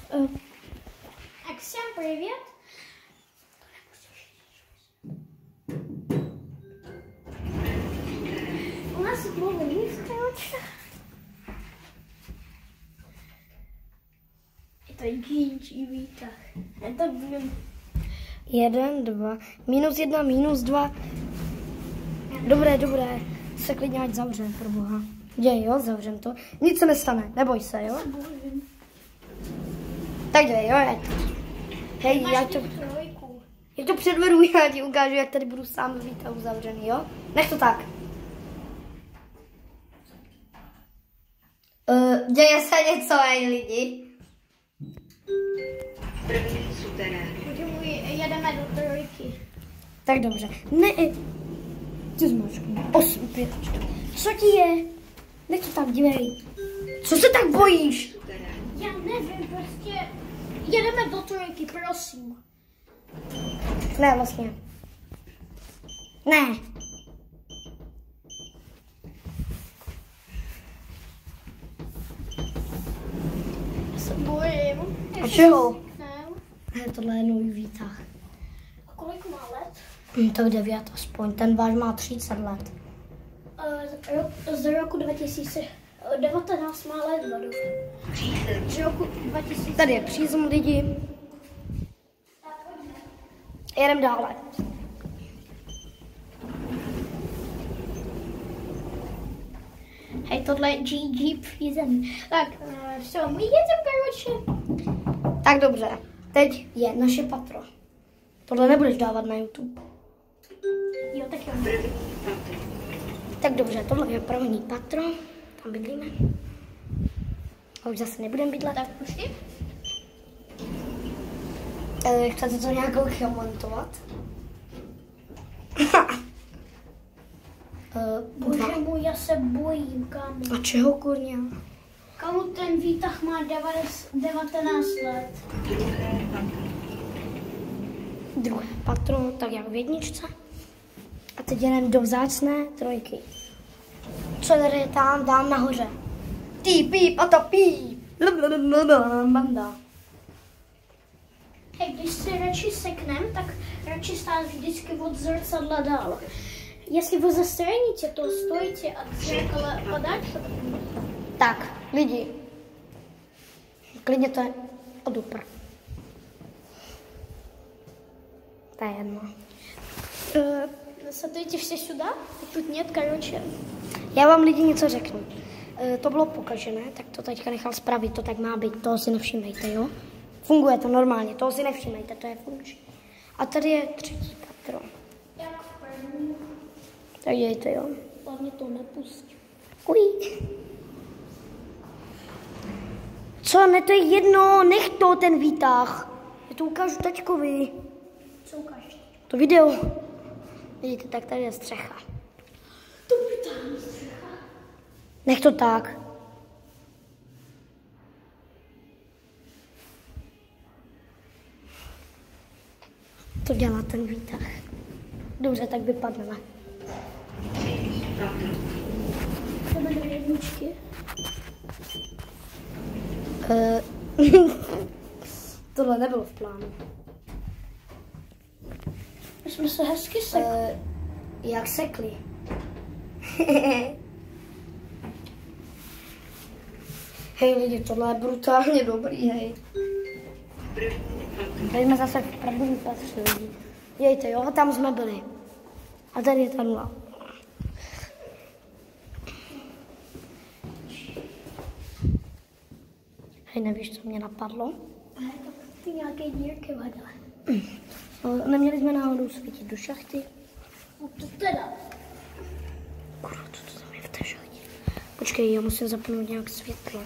Так, всем привет! У нас много лифт, короче. Это гинчи вítah. Это, блин. 1, 2, -1, -2. Dobré. Se klidně ať zavřem, pro boha. Děj, jo, zavřem to. Nic se nestane, neboj se, jo? Tak děj, jo, hej, já to předvedu, já ti ukážu, jak tady budu sám v výtahu zavřený, jo? Nech to tak. Děje se něco, hej, lidi. První suterén. Jedeme do trojky. Tak dobře. Ne, ty zmačkni. 8, 5, 4. Co ti je? Nech to tam, dívej. Co se tak bojíš? Já nevím, prostě jedeme do trojky, prosím. Ne, vlastně. Ne. Já se bojím. A čeho? Tohle je nový výtah. A kolik má let? Tak 9 aspoň. Ten váš má 30 let. Z roku 2019 má let, vadu. Z roku 2000. Tady je přízum lidi. Jedem dále. Hej, tohle je GG Prism. Tak, co, my jedeme, korоче. Tak dobře. Teď je naše patro. Tohle nebudeš dávat na YouTube. Jo, tak jo. Tak dobře, tohle je první patro. Tam bydlíme. A už zase nebudeme bydlet. Tak pušti. Chcete to nějakou montovat? Bože můj, já se bojím, kámo. A čeho, kurňa? Kámo, ten výtah má 19 let. Druhé patro, tak jak v jedničce. A teď jdeme do vzácné trojky. Co tady je tam, dám nahoře. Píp, a to píp. Banda. Hej, když si radši seknem, tak radši stát vždycky od zrcadla dál. Если вы застранете, то стойте от зеркала подальше. Tak, lidi. Klidně to je odupr. To je jedno. Смотрите все сюда. Тут нет, короче. Já vám lidi něco řeknu. To bylo pokažené, tak to teďka nechal spravit, to tak má být, toho si nevšimejte, jo? Funguje to normálně, toho si nevšimejte, to je funkční. A tady je třetí patro. Jak v první. Tak dějte, jo? Hlavně to nepust. Uj. Co, ne, to je jedno, nech to, ten výtah. Já to ukážu taťkovi. Co ukážeš? To video. Vidíte, tak tady je střecha. To brutální střecha. Nech to tak. To dělá ten výtah. Dobře, tak vypadneme. Jdeme do jedničky. Tohle nebylo v plánu. My jsme se hezky sekli. Jak sekli? Hej lidi, tohle je brutálně dobrý, hej. Tady jsme zase v prvním patře, lidi. Jejte, jo, tam jsme byli. A tady je ta nula. Hej, nevíš, co mě napadlo? Ty nějaké dírky vedle. Neměli jsme náhodou svítit do šachty? No to teda. Kurva, co to tam je v té šachtě? Počkej, já musím zapnout nějak světlo.